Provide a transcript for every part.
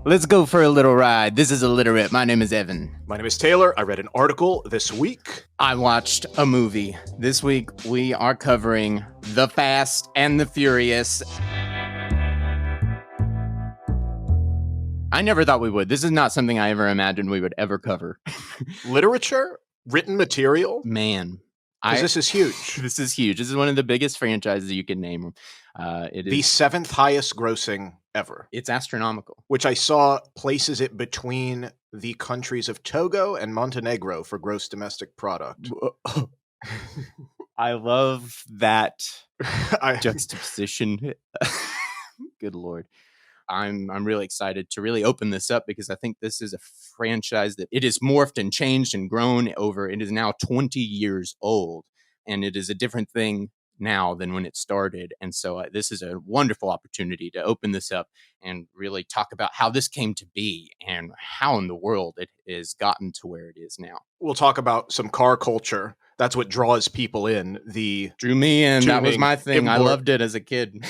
Let's go for a little ride. This is Illiterate. My name is Evan. My name is Taylor. I read an article this week. I watched a movie. This week, we are covering The Fast and the Furious. I never thought we would. This is not something I ever imagined we would ever cover. Literature? Written material? Man. This is huge. This is huge. This is one of the biggest franchises you can name. It is the seventh highest grossing ever. It's astronomical. Which I saw places it between the countries of Togo and Montenegro for gross domestic product. I love that juxtaposition. Good Lord. I'm really excited to really open this up because I think this is a franchise that it has morphed and changed and grown over. It is now 20 years old, and it is a different thing now than when it started. And so this is a wonderful opportunity to open this up and really talk about how this came to be and how in the world it has gotten to where it is now. We'll talk about some car culture. That's what draws people in. Drew me in. That was my thing. I loved it as a kid.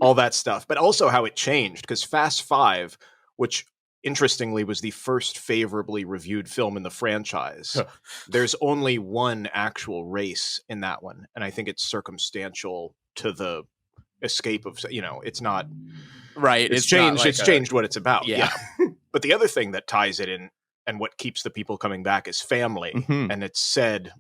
All that stuff. But also how it changed, because Fast Five, which interestingly was the first favorably reviewed film in the franchise, there's only one actual race in that one. And I think it's circumstantial to the escape of, it's not... Right. It's changed. It's changed what it's about. Yeah. But the other thing that ties it in and what keeps the people coming back is family. Mm-hmm. And it's said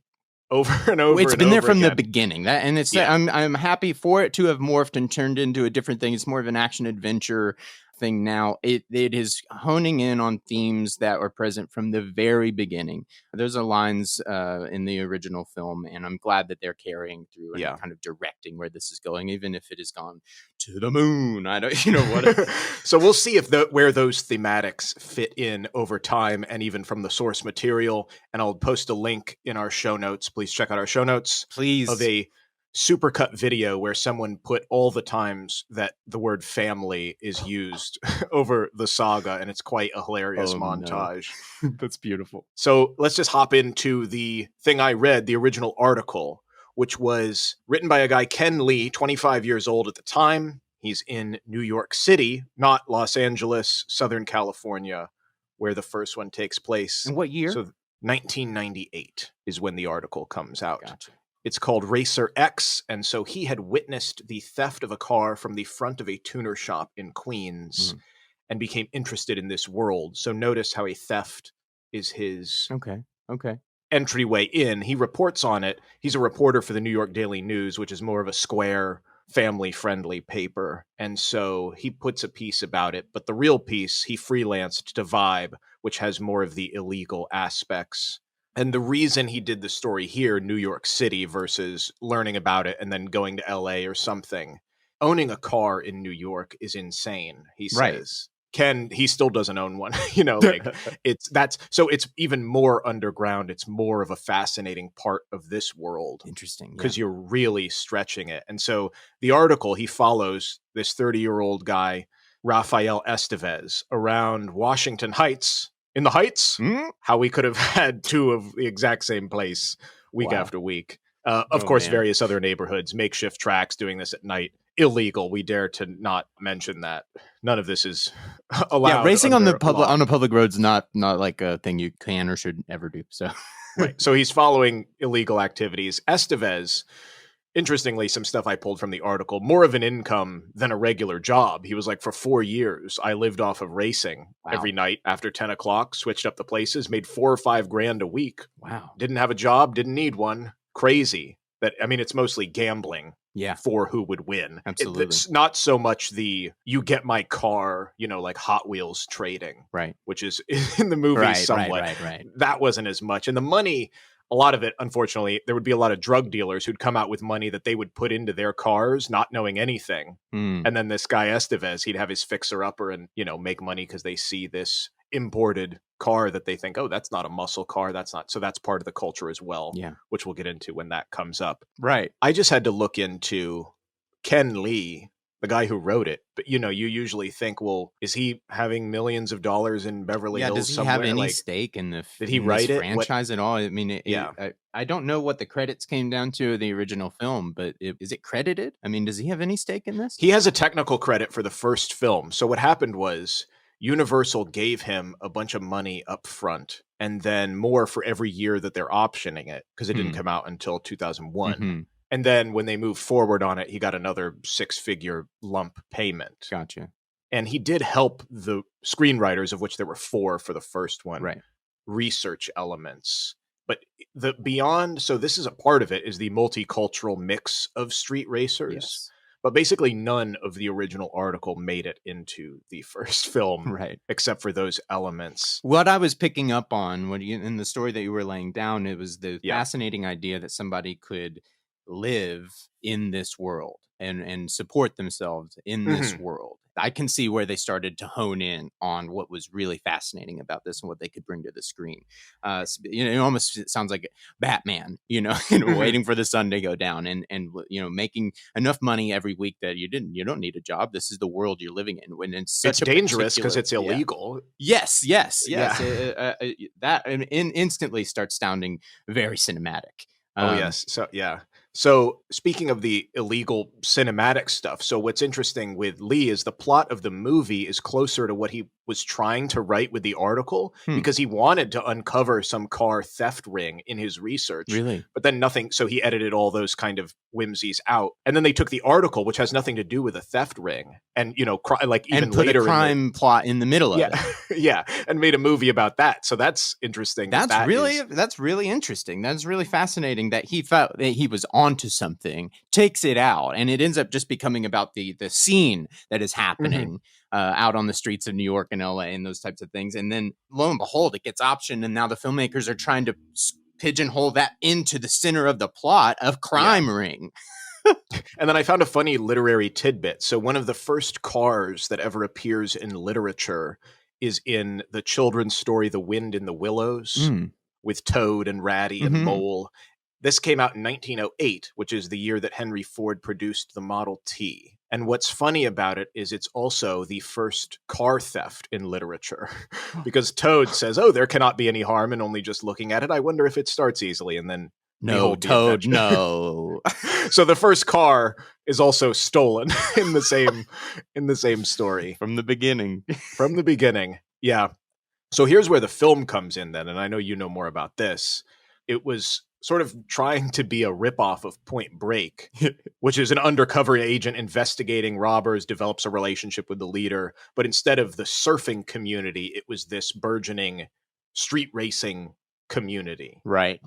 over and over. It's been there from again. The beginning. I'm happy for it to have morphed and turned into a different thing. It's more of an action adventure thing now. It is honing in on themes that were present from the very beginning. Those are lines in the original film, and I'm glad that they're carrying through and kind of directing where this is going, even if it has gone to the moon. I don't, what. So we'll see if where those thematics fit in over time and even from the source material. And I'll post a link in our show notes. Please check out our show notes. Please. Of a supercut video where someone put all the times that the word family is used over the saga, and it's quite a hilarious montage. No. That's beautiful. So let's just hop into the thing I read, the original article, which was written by a guy, Ken Lee, 25 years old at the time. He's in New York City, not Los Angeles, Southern California, where the first one takes place. In what year? So 1998 is when the article comes out. Gotcha. It's called Racer X, and so he had witnessed the theft of a car from the front of a tuner shop in Queens and became interested in this world. So notice how a theft is his entryway in. He reports on it. He's a reporter for the New York Daily News, which is more of a square, family-friendly paper. And so he puts a piece about it. But the real piece, he freelanced to Vibe, which has more of the illegal aspects. And the reason he did the story here, New York City, versus learning about it and then going to LA or something, owning a car in New York is insane, he says. Right. Ken, he still doesn't own one. So it's even more underground. It's more of a fascinating part of this world. Interesting. Because you're really stretching it. And so the article, he follows this 30-year-old guy, Rafael Estevez, around Washington Heights. In the Heights, how we could have had two of the exact same place week after week. Of course, various other neighborhoods, makeshift tracks, doing this at night. Illegal. We dare to not mention that. None of this is allowed. Yeah, racing on a public road's not like a thing you can or should ever do. So, right. So he's following illegal activities. Estevez, interestingly, some stuff I pulled from the article, more of an income than a regular job. He was like, for 4 years, I lived off of racing every night after 10 o'clock, switched up the places, made $4 or $5 grand a week. Wow. Didn't have a job, didn't need one. Crazy. It's mostly gambling for who would win. Absolutely. It's not so much you get my car, like Hot Wheels trading. Right. Which is in the movie somewhat. Right. That wasn't as much. And the money... A lot of it, unfortunately, there would be a lot of drug dealers who'd come out with money that they would put into their cars, not knowing anything. And then this guy Estevez, he'd have his fixer-upper and, make money because they see this imported car that they think, oh, that's not a muscle car. That's not. So that's part of the culture as well, which we'll get into when that comes up. Right. I just had to look into Ken Lee, the guy who wrote it. But, you usually think, well, is he having millions of dollars in Beverly Hills does he somewhere? have any stake in did he write it? Franchise at all? I mean, I don't know what the credits came down to the original film, but is it credited? I mean, does he have any stake in this? He has a technical credit for the first film. So what happened was Universal gave him a bunch of money up front and then more for every year that they're optioning it, because it didn't come out until 2001. Mm-hmm. And then when they moved forward on it, he got another 6-figure lump payment. Gotcha. And he did help the screenwriters, of which there were 4 for the first one, Right. research elements. But the beyond, so this is a part of it, is the multicultural mix of street racers. Yes. But basically none of the original article made it into the first film, Right. except for those elements. What I was picking up on in the story that you were laying down, it was the fascinating idea that somebody could live in this world and support themselves in this world. I can see where they started to hone in on what was really fascinating about this and what they could bring to the screen. It almost sounds like Batman, waiting for the sun to go down and making enough money every week that you don't need a job. This is the world you're living in. When it's dangerous because it's illegal. Yes. That instantly starts sounding very cinematic. Yes. So speaking of the illegal cinematic stuff, so what's interesting with Lee is the plot of the movie is closer to what he was trying to write with the article, because he wanted to uncover some car theft ring in his research. Really? But then nothing. So he edited all those kind of whimsies out. And then they took the article, which has nothing to do with a theft ring. And, even and put later a crime plot in the middle of it. Yeah. And made a movie about that. So that's interesting. That's really interesting. That's really fascinating that he felt that he was onto something, takes it out, and it ends up just becoming about the scene that is happening out on the streets of New York and LA and those types of things. And then lo and behold, it gets optioned. And now the filmmakers are trying to pigeonhole that into the center of the plot of Crime Ring. And then I found a funny literary tidbit. So one of the first cars that ever appears in literature is in the children's story, The Wind in the Willows, with Toad and Ratty and Mole. This came out in 1908, which is the year that Henry Ford produced the Model T. And what's funny about it is it's also the first car theft in literature, because Toad says, "Oh, there cannot be any harm in only just looking at it. I wonder if it starts easily." And then no, Toad, no. So the first car is also stolen in the same story from the beginning. From the beginning, yeah. So here's where the film comes in then, and I know you know more about this. It was sort of trying to be a ripoff of Point Break, which is an undercover agent investigating robbers, develops a relationship with the leader. But instead of the surfing community, it was this burgeoning street racing community. Right.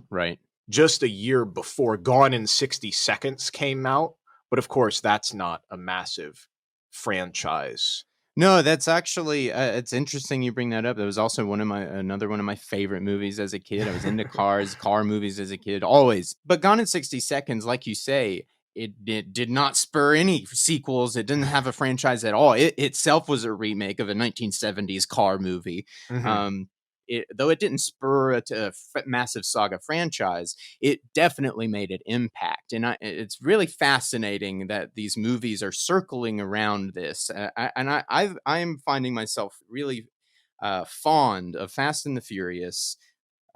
Just a year before Gone in 60 Seconds came out. But of course, that's not a massive franchise. No, that's actually it's interesting you bring that up. That was also another one of my favorite movies as a kid. I was into car movies as a kid, always. But Gone in 60 Seconds, like you say, it did not spur any sequels. It didn't have a franchise at all. It itself was a remake of a 1970s car movie. Though it didn't spur a massive saga franchise, it definitely made an impact. And it's really fascinating that these movies are circling around this. I am finding myself really fond of Fast and the Furious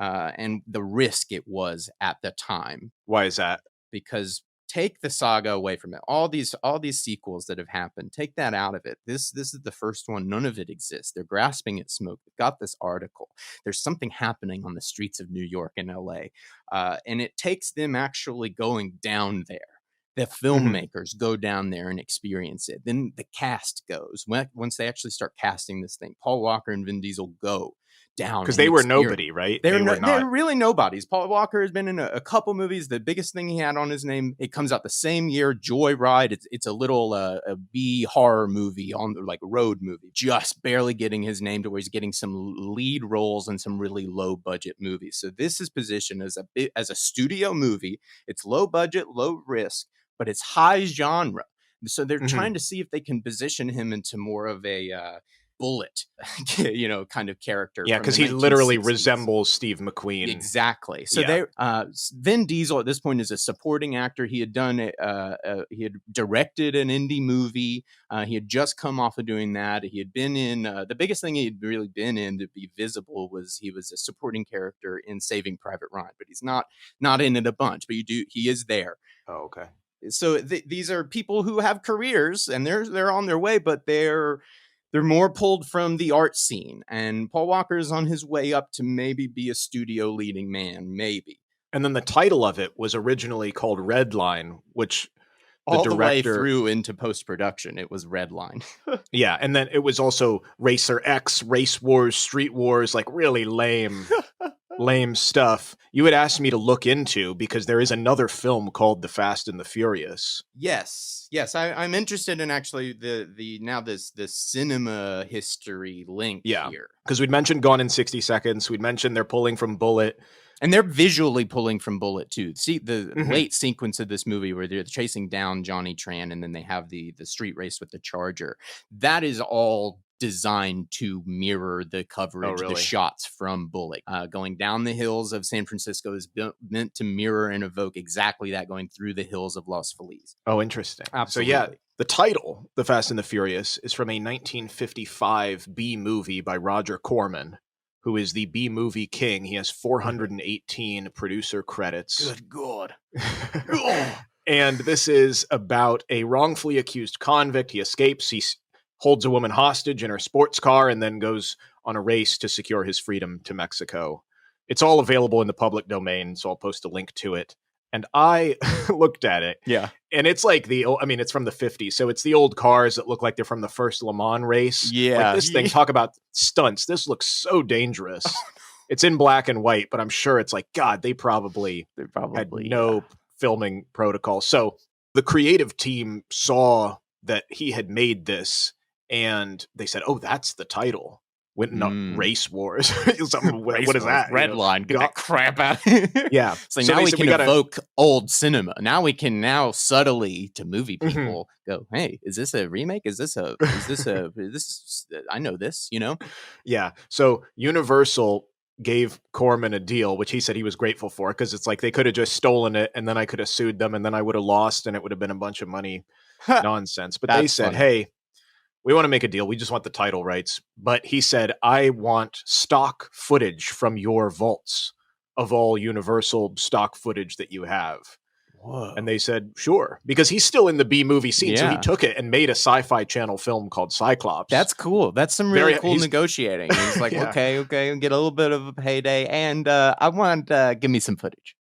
and the risk it was at the time. Why is that? Because take the saga away from it. All these sequels that have happened, take that out of it. This is the first one. None of it exists. They're grasping at smoke. They've got this article. There's something happening on the streets of New York and LA. And it takes them actually going down there. The filmmakers go down there and experience it. Then the cast goes. Once they actually start casting this thing, Paul Walker and Vin Diesel go down, because they were nobody, right? They're really nobodies. Paul Walker has been in a couple movies. The biggest thing he had on his name, it comes out the same year, Joyride. It's a little a B horror movie, on like a road movie, just barely getting his name to where he's getting some lead roles in some really low budget movies. So this is positioned as a studio movie. It's low budget, low risk, but it's high genre. So they're trying to see if they can position him into more of a Bullet, kind of character. Yeah, because he literally resembles Steve McQueen. Exactly. So Vin Diesel at this point is a supporting actor. He had done he had directed an indie movie. He had just come off of doing that. He had been in the biggest thing he'd really been in to be visible was he was a supporting character in Saving Private Ryan, but he's not in it a bunch. But he is there. Oh, okay. So these are people who have careers and they're on their way, but they're They're more pulled from the art scene, and Paul Walker is on his way up to maybe be a studio leading man, maybe. And then the title of it was originally called Redline, which all the way through into post-production, it was Redline. Yeah, and then it was also Racer X, Race Wars, Street Wars, like really lame stuff. You had asked me to look into because there is another film called The Fast and the Furious. Yes, I'm interested in actually the now this cinema history link here. Because we'd mentioned Gone in 60 Seconds. We'd mentioned they're pulling from Bullet. And they're visually pulling from Bullet too. See the late sequence of this movie where they're chasing down Johnny Tran, and then they have the street race with the Charger. That is all designed to mirror the coverage, the shots from Bullet. Going down the hills of San Francisco is meant to mirror and evoke exactly that, going through the hills of Los Feliz. Oh, interesting. Absolutely. So yeah, the title, The Fast and the Furious, is from a 1955 B movie by Roger Corman, who is the B-movie king. He has 418 producer credits. Good God. And this is about a wrongfully accused convict. He escapes. He holds a woman hostage in her sports car and then goes on a race to secure his freedom to Mexico. It's all available in the public domain, so I'll post a link to it. And I looked at it. Yeah. And it's like it's from the 50s. So it's the old cars that look like they're from the first Le Mans race. Yeah. Like this thing, talk about stunts. This looks so dangerous. It's in black and white, but I'm sure it's like, God, they probably had no filming protocol. So the creative team saw that he had made this and they said, oh, that's the title. Went on Race Wars. What is that? Redline. Get that crap out. Yeah. So now we can evoke old cinema. Now we can subtly to movie people go, hey, is this a remake? Is this I know this, Yeah. So Universal gave Corman a deal, which he said he was grateful for, because it's like they could have just stolen it and then I could have sued them and then I would have lost and it would have been a bunch of money nonsense. But they said, hey, we want to make a deal. We just want the title rights. But he said, I want stock footage from your vaults of all Universal stock footage that you have. Whoa. And they said, sure. Because he's still in the B-movie scene. Yeah. So he took it and made a sci-fi channel film called Cyclops. That's cool. That's some really cool negotiating. He's like, okay, get a little bit of a payday. And I want, give me some footage.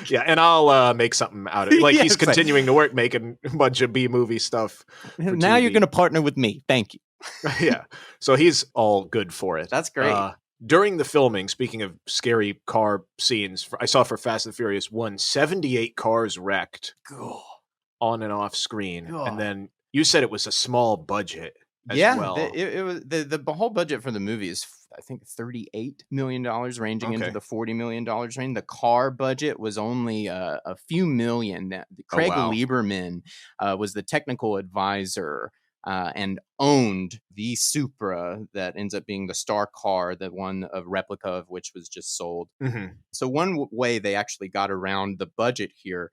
Yeah, and I'll make something out of it. Like he's continuing to work, making a bunch of B-movie stuff. Now you're going to partner with me. Thank you. Yeah, so he's all good for it. That's great. During the filming, speaking of scary car scenes, I saw for Fast and Furious 1, 78 cars wrecked on and off screen. And then you said it was a small budget as well. It was the whole budget for the movie is, I think, $38 million, ranging into the $40 million range. The car budget was only a few million. Craig Lieberman was the technical advisor and owned the Supra that ends up being the star car, the one of replica of which was just sold. So one way they actually got around the budget here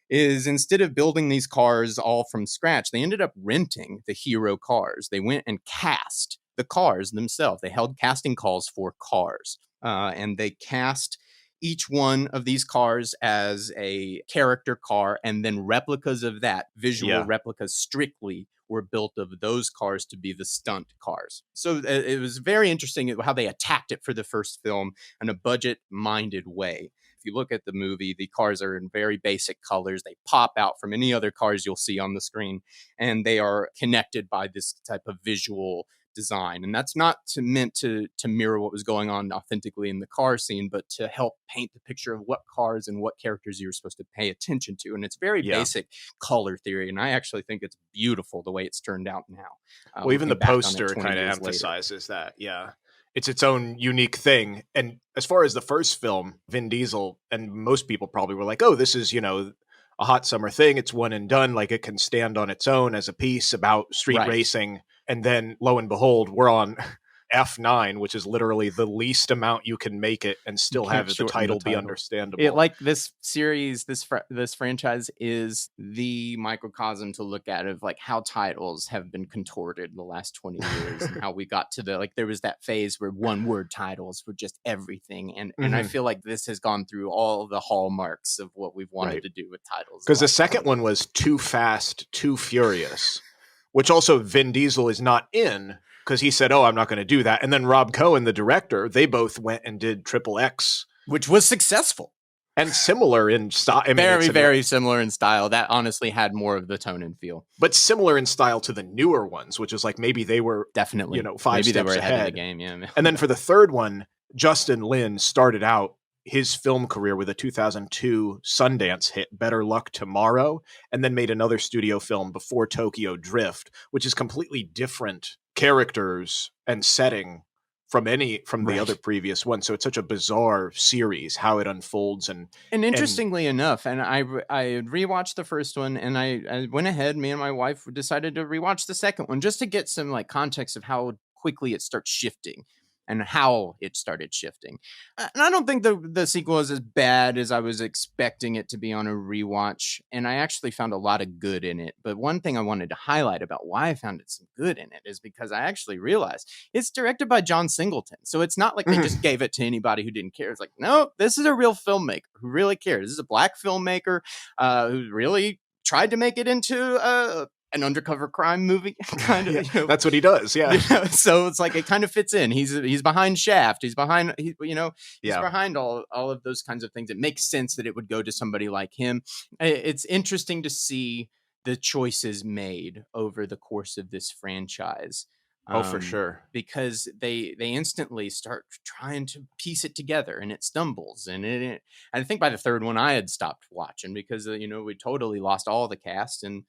is instead of building these cars all from scratch, they ended up renting the hero cars. They went and cast the cars themselves. They held casting calls for cars, and they cast each one of these cars as a character car, and then replicas of that, visual replicas strictly, were built of those cars to be the stunt cars. So it was very interesting how they attacked it for the first film in a budget-minded way. If you look at the movie, the cars are in very basic colors. They pop out from any other cars you'll see on the screen, and they are connected by this type of visual design. And that's not meant to mirror what was going on authentically in the car scene, but to help paint the picture of what cars and what characters you were supposed to pay attention to. And it's very basic color theory. And I actually think it's beautiful the way it's turned out now. Well, even the poster kind of emphasizes that. Yeah. It's its own unique thing. And as far as the first film, Vin Diesel, and most people probably were like, oh, this is, a hot summer thing. It's one and done. Like it can stand on its own as a piece about street racing. And then lo and behold, we're on F9, which is literally the least amount you can make it and still have the title be understandable. Like this series, this franchise is the microcosm to look at of like how titles have been contorted in the last 20 years and how we got to there was that phase where one word titles were just everything. And I feel like this has gone through all the hallmarks of what we've wanted to do with titles. Because the second one was Too Fast, Too Furious, which also Vin Diesel is not in because he said, "Oh, I'm not going to do that." And then Rob Cohen, the director, they both went and did Triple X, which was successful and similar in style. I mean, very, very similar in style. That honestly had more of the tone and feel, but similar in style to the newer ones, which is like maybe they were definitely, 5 maybe steps they were ahead of the game. Yeah. And then for the third one, Justin Lin started out his film career with a 2002 Sundance hit, Better Luck Tomorrow, and then made another studio film before Tokyo Drift, which is completely different characters and setting from the other previous one. So it's such a bizarre series, how it unfolds. And interestingly enough, and I rewatched the first one, and I went ahead, me and my wife decided to rewatch the second one just to get some like context of how quickly it starts shifting and how it started shifting. And I don't think the sequel is as bad as I was expecting it to be on a rewatch. And I actually found a lot of good in it. But one thing I wanted to highlight about why I found it some good in it is because I actually realized it's directed by John Singleton. So it's not like they just gave it to anybody who didn't care. It's like, no, this is a real filmmaker who really cares. This is a black filmmaker who really tried to make it into an undercover crime movie, kind of. Yeah, that's what he does. Yeah. So it's like it kind of fits in. He's behind Shaft. He's behind. He's behind all of those kinds of things. It makes sense that it would go to somebody like him. It's interesting to see the choices made over the course of this franchise. Oh, for sure. Because they instantly start trying to piece it together, and it stumbles. And I think by the third one, I had stopped watching because we totally lost all the cast and.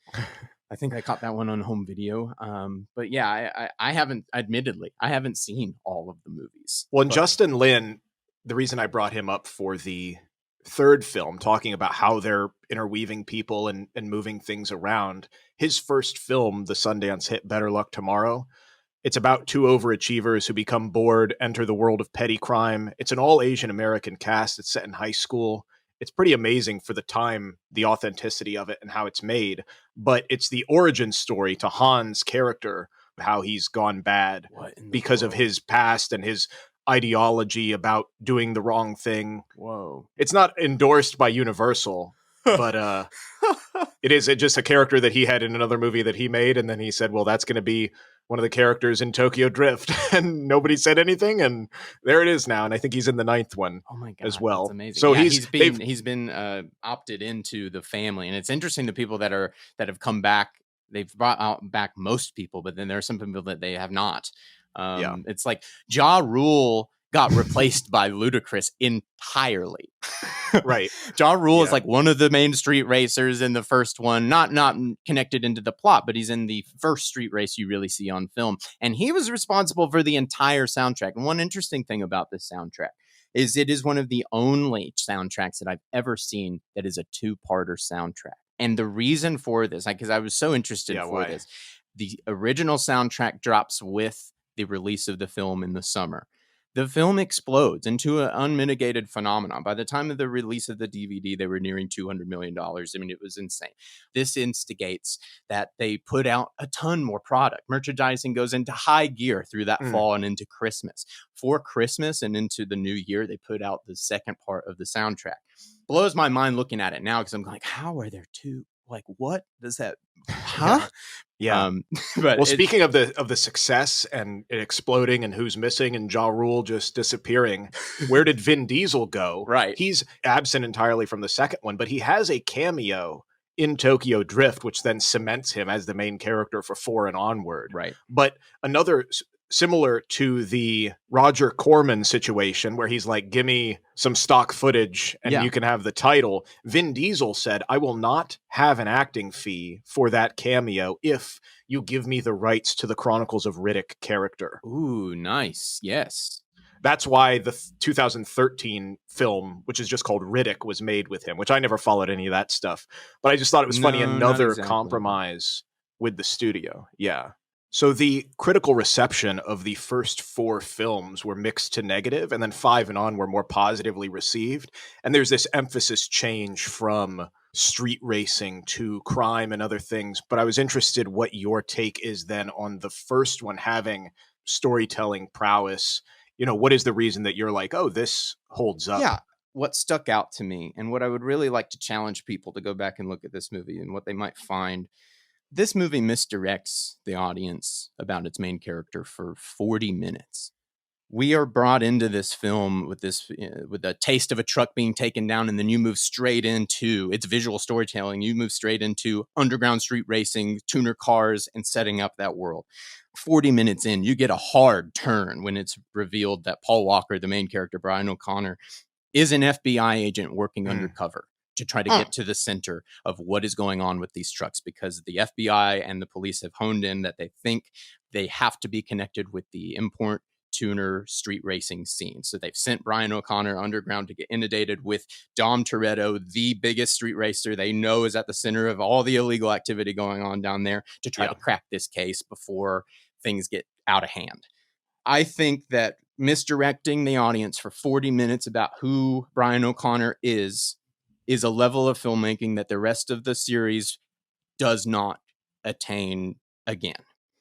I think I caught that one on home video. But yeah, I haven't seen all of the movies. Well, and Justin Lin, the reason I brought him up for the third film, talking about how they're interweaving people and moving things around, his first film, the Sundance hit Better Luck Tomorrow, it's about two overachievers who become bored, enter the world of petty crime. It's an all Asian American cast. It's set in high school. It's pretty amazing for the time, the authenticity of it and how it's made. But it's the origin story to Han's character, how he's gone bad because of his past and his ideology about doing the wrong thing. Whoa. It's not endorsed by Universal, but it is just a character that he had in another movie that he made. And then he said, well, that's going to be one of the characters in Tokyo Drift. And nobody said anything. And there it is now. And I think he's in the 9th one as well. That's amazing. So yeah, he's been opted into the family. And it's interesting the people that have come back. They've brought out back most people, but then there are some people that they have not. It's like Ja Rule got replaced by Ludacris entirely. Right. Ja Rule is like one of the main street racers in the first one, not connected into the plot, but he's in the first street race you really see on film. And he was responsible for the entire soundtrack. And one interesting thing about this soundtrack is it is one of the only soundtracks that I've ever seen that is a two-parter soundtrack. And the reason for this, because I was so interested this, the original soundtrack drops with the release of the film in the summer. The film explodes into an unmitigated phenomenon. By the time of the release of the DVD, they were nearing $200 million. I mean, it was insane. This instigates that they put out a ton more product. Merchandising goes into high gear through that fall and into Christmas. For Christmas and into the new year, they put out the second part of the soundtrack. Blows my mind looking at it now because I'm like, how are there two? Like, what does that? Huh? Yeah. But speaking of the success and it exploding and who's missing and Ja Rule just disappearing, where did Vin Diesel go? Right. He's absent entirely from the second one, but he has a cameo in Tokyo Drift, which then cements him as the main character for 4 and onward. Right. But another similar to the Roger Corman situation where he's like, give me some stock footage and you can have the title. Vin Diesel said, I will not have an acting fee for that cameo if you give me the rights to the Chronicles of Riddick character. Ooh, nice. Yes. That's why the 2013 film, which is just called Riddick, was made with him, which I never followed any of that stuff. But I just thought it was funny. Another compromise with the studio. Yeah. So the critical reception of the first 4 films were mixed to negative, and then 5 and on were more positively received. And there's this emphasis change from street racing to crime and other things. But I was interested what your take is then on the first one having storytelling prowess. What is the reason that you're like, oh, this holds up? Yeah. What stuck out to me and what I would really like to challenge people to go back and look at this movie and what they might find This movie misdirects the audience about its main character for 40 minutes. We are brought into this film with a taste of a truck being taken down, and then you move straight into it's visual storytelling. You move straight into underground street racing, tuner cars, and setting up that world. 40 minutes in, you get a hard turn when it's revealed that Paul Walker, the main character, Brian O'Connor, is an FBI agent working undercover to try to get to the center of what is going on with these trucks, because the FBI and the police have honed in that they think they have to be connected with the import tuner street racing scene. So they've sent Brian O'Connor underground to get inundated with Dom Toretto, the biggest street racer they know is at the center of all the illegal activity going on down there, to try to crack this case before things get out of hand. I think that misdirecting the audience for 40 minutes about who Brian O'Connor is a level of filmmaking that the rest of the series does not attain again.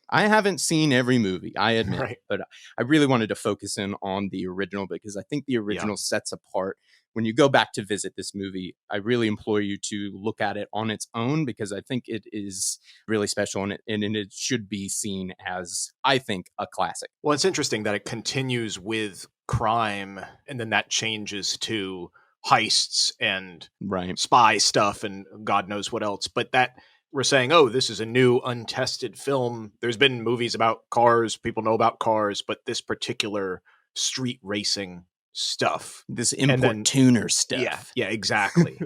I haven't seen every movie, I admit, but I really wanted to focus in on the original because I think the original sets apart. When you go back to visit this movie, I really implore you to look at it on its own, because I think it is really special, and it should be seen as, I think, a classic. Well, it's interesting that it continues with crime, and then that changes to heists and spy stuff and God knows what else. But that we're saying, oh, this is a new untested film. There's been movies about cars. People know about cars, but this particular street racing stuff. This import tuner stuff. Yeah, exactly.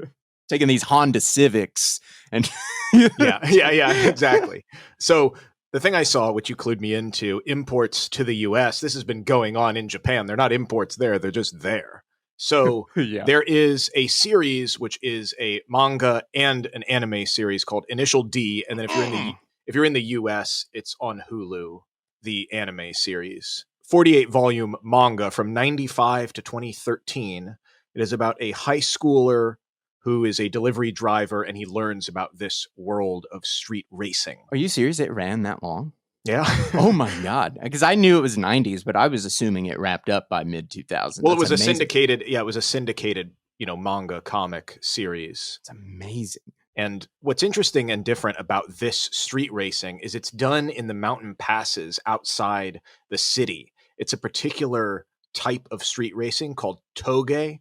Taking these Honda Civics and... yeah, exactly. So the thing I saw, which you clued me into, imports to the US, this has been going on in Japan. They're not imports there. They're just there. So there is a series, which is a manga and an anime series called Initial D. And then if you're in the US, it's on Hulu, the anime series. 48-volume manga from 95 to 2013. It is about a high schooler who is a delivery driver, and he learns about this world of street racing. Are you serious? It ran that long? Yeah. Oh my God. Because I knew it was 90s, but I was assuming it wrapped up by mid 2000s. Well, it was amazing. It was a syndicated, manga comic series. It's amazing. And what's interesting and different about this street racing is it's done in the mountain passes outside the city. It's a particular type of street racing called toge,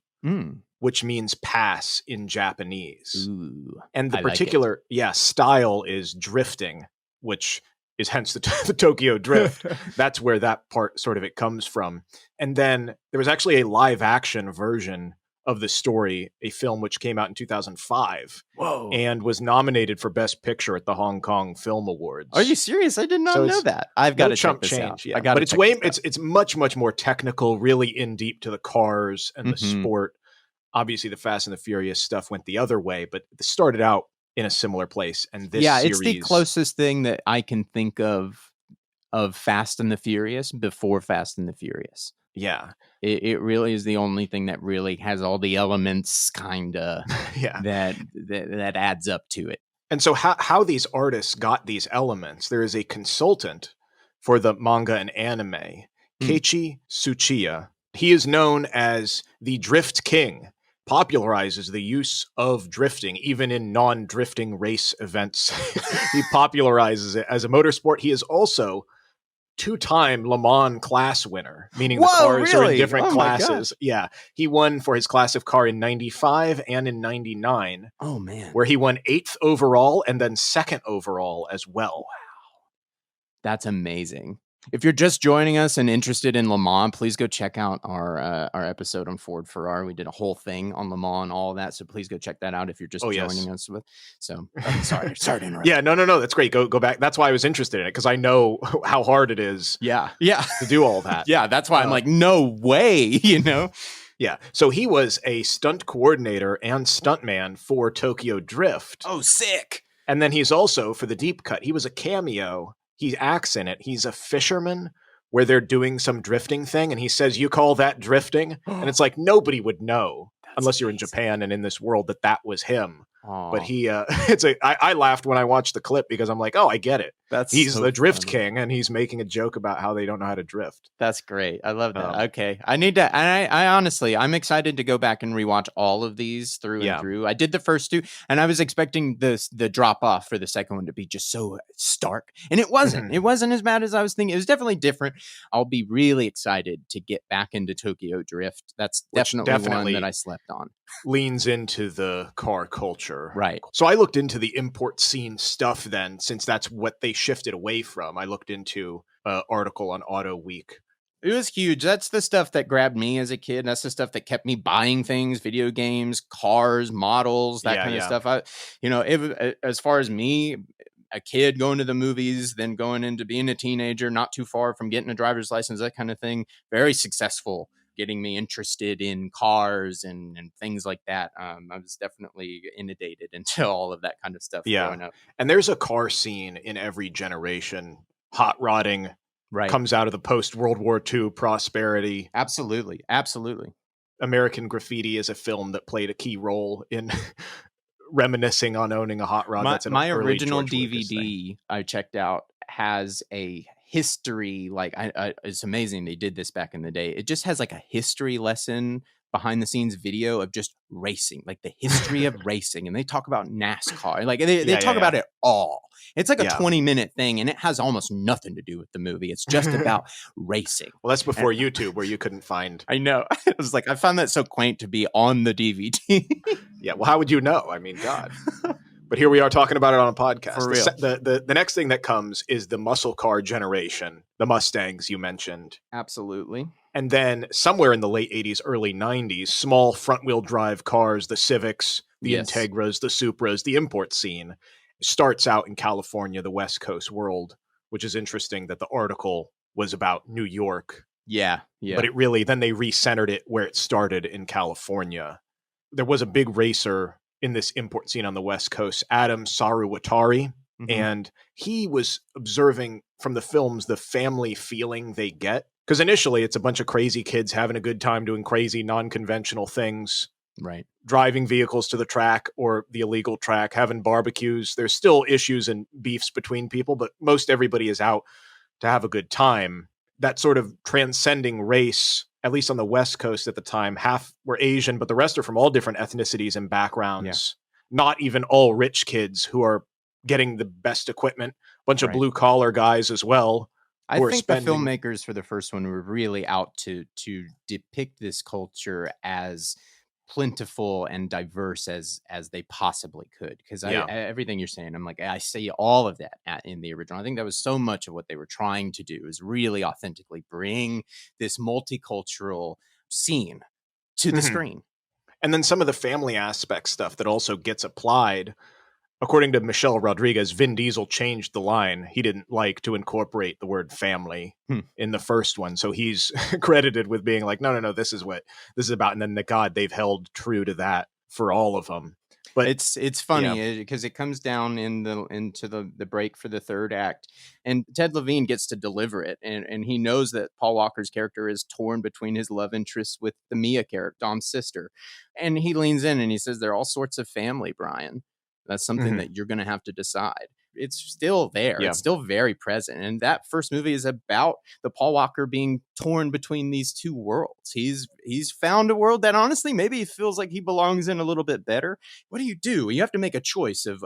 which means pass in Japanese. Ooh, and the particular style is drifting, which is hence the Tokyo Drift. That's where that part sort of it comes from. And then there was actually a live action version of the story, a film which came out in 2005. Whoa. And was nominated for Best Picture at the Hong Kong Film Awards. Are you serious? I did not know that. I've got to check this out. Yeah. But it's much, much more technical, really in deep to the cars and the sport. Obviously, the Fast and the Furious stuff went the other way, but it started out in a similar place. And this series, it's the closest thing that I can think of Fast and the Furious before Fast and the Furious. Yeah. It really is the only thing that really has all the elements kind of that adds up to it. And so how these artists got these elements, there is a consultant for the manga and anime, Keiichi Tsuchiya. He is known as the Drift King, popularizes the use of drifting, even in non-drifting race events. He popularizes it as a motorsport. He is also two-time Le Mans class winner, meaning the cars are in different classes. Yeah. He won for his class of car in 95 and in 99. Oh, man. Where he won 8th overall and then 2nd overall as well. Wow. That's amazing. If you're just joining us and interested in Le Mans, please go check out our episode on Ford Ferrari. We did a whole thing on Le Mans and all of that, so please go check that out if you're just joining us. Sorry to interrupt. Yeah, no, that's great. Go back. That's why I was interested in it, because I know how hard it is. Yeah, to do all that. Yeah, that's why I'm like, no way, Yeah, so he was a stunt coordinator and stuntman for Tokyo Drift. Oh, sick! And then he's also for the Deep Cut. He was a cameo. He acts in it. He's a fisherman where they're doing some drifting thing, and he says, "You call that drifting?" And it's like nobody would know unless you're in Japan and in this world that was him. But Aw, I laughed when I watched the clip because I'm like, oh, I get it. that's He's so the drift funny. king, and he's making a joke about how they don't know how to drift. That's great. I love that. Um, Okay. I need to, and I honestly, I'm excited to go back and rewatch all of these through and yeah. through. I did the first two, and I was expecting the drop off for the second one to be just so stark. And it wasn't. Mhm. It wasn't as bad as I was thinking. It was definitely different. I'll be really excited to get back into Tokyo Drift. That's Which definitely one that definitely I slept on. leans into the car culture. Right. So I looked into the import scene stuff then, since that's what they shifted away from. I looked into an article on Auto Week. It was huge. That's the stuff that grabbed me as a kid. That's the stuff that kept me buying things, video games, cars, models, that Yeah, kind of yeah. stuff. As far as me, a kid going to the movies, then going into being a teenager, not too far from getting a driver's license, that kind of thing, very successful, getting me interested in cars and things like that. I was definitely inundated into all of that kind of stuff Yeah. growing up. And there's a car scene in every generation. Hot rodding Right. comes out of the post World War II prosperity. Absolutely. Absolutely. American Graffiti is a film that played a key role in reminiscing on owning a hot rod. That's an My early original George Lucas thing. DVD I checked out has a history. Like, it's amazing they did this back in the day. It just has like a history lesson behind the scenes video of just racing, like the history of racing, and they talk about NASCAR. Like they talk about it all. It's like a 20-minute thing, and it has almost nothing to do with the movie. It's just about racing. Well, that's before YouTube, where you couldn't find. I know. I was like, I found that so quaint to be on the DVD. Yeah, well, how would you know? I mean, God. But here we are talking about it on a podcast. For real. The next thing that comes is the muscle car generation, the Mustangs you mentioned. Absolutely. And then somewhere in the late 80s, early 90s, small front-wheel drive cars, the Civics, the Integras, the Supras, the import scene starts out in California, the West Coast world, which is interesting that the article was about New York. Yeah, yeah. But it really, then they recentered it where it started in California. There was a big racer in this import scene on the West Coast, Adam Saruwatari, and he was observing from the films the family feeling they get. Because initially it's a bunch of crazy kids having a good time doing crazy non-conventional things. Right. Driving vehicles to the track or the illegal track, having barbecues. There's still issues and beefs between people, but most everybody is out to have a good time. That sort of transcending race, at least on the West Coast at the time, half were Asian, but the rest are from all different ethnicities and backgrounds. Yeah. Not even all rich kids who are getting the best equipment. Bunch of blue collar guys as well. I think the filmmakers for the first one were really out to depict this culture as plentiful and diverse as they possibly could, because everything you're saying, I'm like, I see all of that in the original. I think that was so much of what they were trying to do, is really authentically bring this multicultural scene to the screen. And then some of the family aspect stuff that also gets applied. According to Michelle Rodriguez, Vin Diesel changed the line. He didn't like to incorporate the word family in the first one. So he's credited with being like, no, this is what this is about. And then they've held true to that for all of them. But it's funny because it comes down into the break for the third act, and Ted Levine gets to deliver it, and he knows that Paul Walker's character is torn between his love interest with the Mia character, Dom's sister, and he leans in and he says, "They're all sorts of family, Brian. That's something that you're going to have to decide." It's still there. Yeah. It's still very present. And that first movie is about the Paul Walker being torn between these two worlds. He's found a world that honestly maybe he feels like he belongs in a little bit better. What do? You have to make a choice of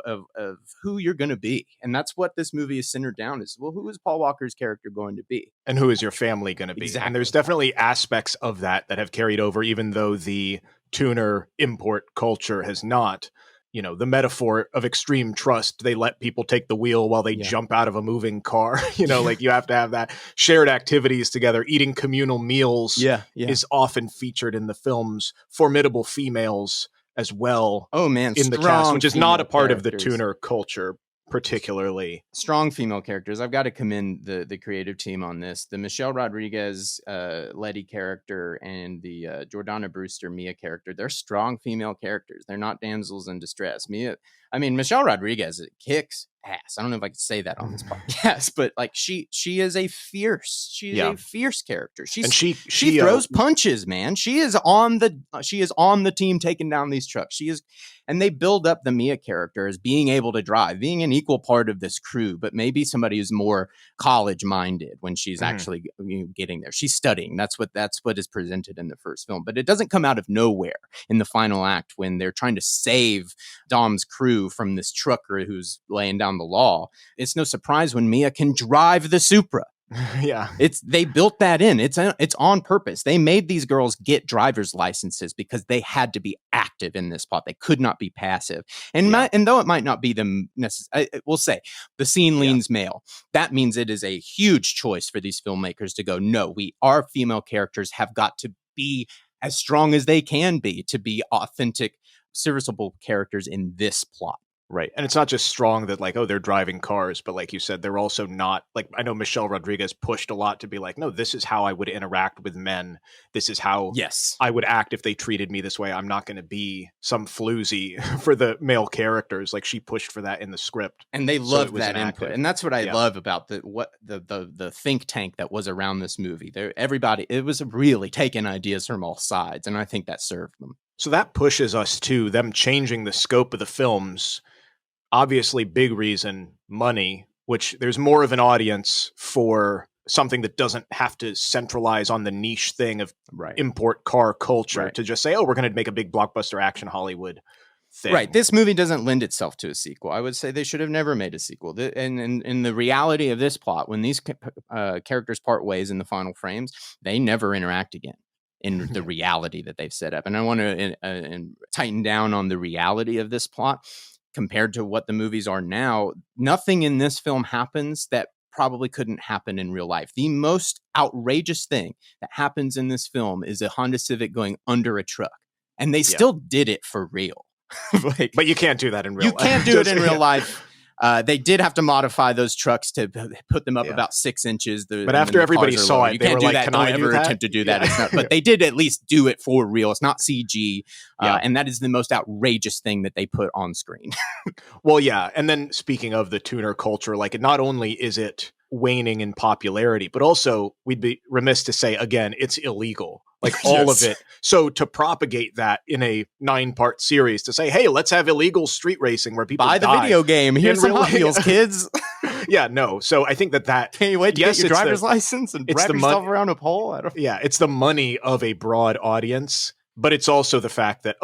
who you're going to be. And that's what this movie is centered down is, well, who is Paul Walker's character going to be? And who is your family going to be? Exactly. And there's definitely aspects of that have carried over, even though the tuner import culture has not. You know, the metaphor of extreme trust, they let people take the wheel while they jump out of a moving car. Like you have to have that shared activities together. Eating communal meals is often featured in the films. Formidable females as well. Oh, man. In the cast, which is not a part of the tuner culture particularly. Strong female characters. I've got to commend the creative team on this. The Michelle Rodriguez Letty character and the Jordana Brewster Mia character, they're strong female characters. They're not damsels in distress. Michelle Rodriguez kicks ass. I don't know if I could say that on this podcast, but like she is a fierce character. She throws punches, man. She is on the team taking down these trucks. She is And they build up the Mia character as being able to drive, being an equal part of this crew, but maybe somebody who's more college minded when she's actually getting there. She's studying. That's what is presented in the first film. But it doesn't come out of nowhere in the final act when they're trying to save Dom's crew from this trucker who's laying down the law. It's no surprise when Mia can drive the Supra. Yeah. They built that in. It's on purpose. They made these girls get driver's licenses because they had to be active in this plot. They could not be passive. And and though it might not be them necessarily, we'll say the scene leans male. That means it is a huge choice for these filmmakers to go, no, our female characters have got to be as strong as they can be to be authentic, serviceable characters in this plot. Right. And it's not just strong that like, oh, they're driving cars, but like you said, they're also not like, I know Michelle Rodriguez pushed a lot to be like, no, this is how I would interact with men. This is how I would act if they treated me this way. I'm not going to be some floozy for the male characters. Like she pushed for that in the script. And they loved that input. And that's what I love about the think tank that was around this movie. It was really taking ideas from all sides. And I think that served them. So that pushes us to them changing the scope of the films. Obviously, big reason, money, which there's more of an audience for something that doesn't have to centralize on the niche thing of import car culture to just say, oh, we're going to make a big blockbuster action Hollywood thing. Right. This movie doesn't lend itself to a sequel. I would say they should have never made a sequel. And in the reality of this plot, when these characters part ways in the final frames, they never interact again in the reality that they've set up. And I want to tighten down on the reality of this plot. Compared to what the movies are now, nothing in this film happens that probably couldn't happen in real life. The most outrageous thing that happens in this film is a Honda Civic going under a truck. And they still did it for real. But you can't do that in real life. You can't do it in real life. They did have to modify those trucks to put them up about 6 inches. But after everybody saw it, they were like, "Can I ever attempt to do that?" It's not, but they did at least do it for real. It's not CG, and that is the most outrageous thing that they put on screen. Well, yeah. And then speaking of the tuner culture, like not only is it waning in popularity, but also we'd be remiss to say again, it's illegal. Like all of it. So to propagate that in a 9-part series to say, hey, let's have illegal street racing where people buy the video game. Here's some Hot Wheels, kids. No. So I think that can you wait to get your driver's license and wrap yourself around a pole? It's the money of a broad audience, but it's also the fact that,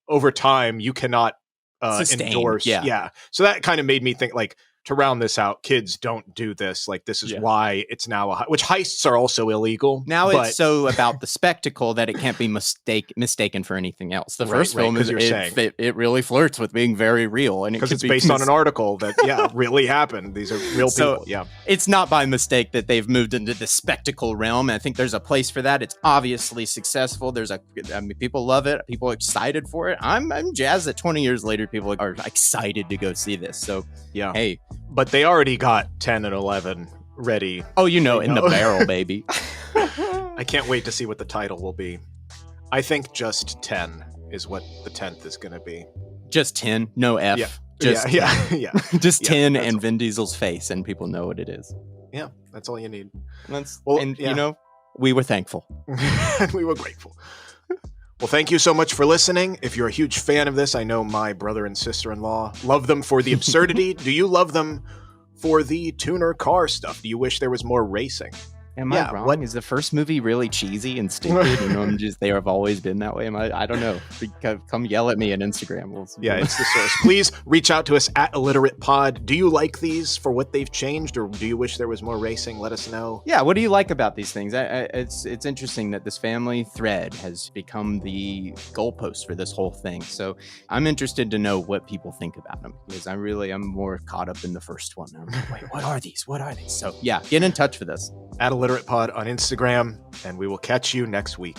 over time you cannot endorse. So that kind of made me think like, to round this out, kids don't do this. Like this is why it's now which heists are also illegal. Now it's so about the spectacle that it can't be mistaken for anything else. The first film is it really flirts with being very real, and because it's based on an article that really happened. These are real people. Yeah, it's not by mistake that they've moved into the spectacle realm. And I think there's a place for that. It's obviously successful. People love it. People are excited for it. I'm jazzed that 20 years later people are excited to go see this. So hey. But they already got 10 and 11 ready. Oh, in the barrel, baby. I can't wait to see what the title will be. I think just 10 is what the 10th is going to be. Just 10? No F. Yeah. Just 10 and Vin Diesel's face, and people know what it is. Yeah, that's all you need. We were thankful. And we were grateful. Well, thank you so much for listening. If you're a huge fan of this, I know my brother and sister-in-law love them for the absurdity. Do you love them for the tuner car stuff? Do you wish there was more racing? Am I wrong? Is the first movie really cheesy and stupid? They have always been that way. I don't know. Come yell at me on Instagram. It's the source. Please reach out to us at ILLITERATEPOD. Do you like these for what they've changed, or do you wish there was more racing? Let us know. Yeah, what do you like about these things? It's interesting that this family thread has become the goalpost for this whole thing. So I'm interested to know what people think about them, because I'm more caught up in the first one. I'm like, wait, what are these? What are these? So get in touch with us. At ILLITERATEPOD on Instagram, and we will catch you next week.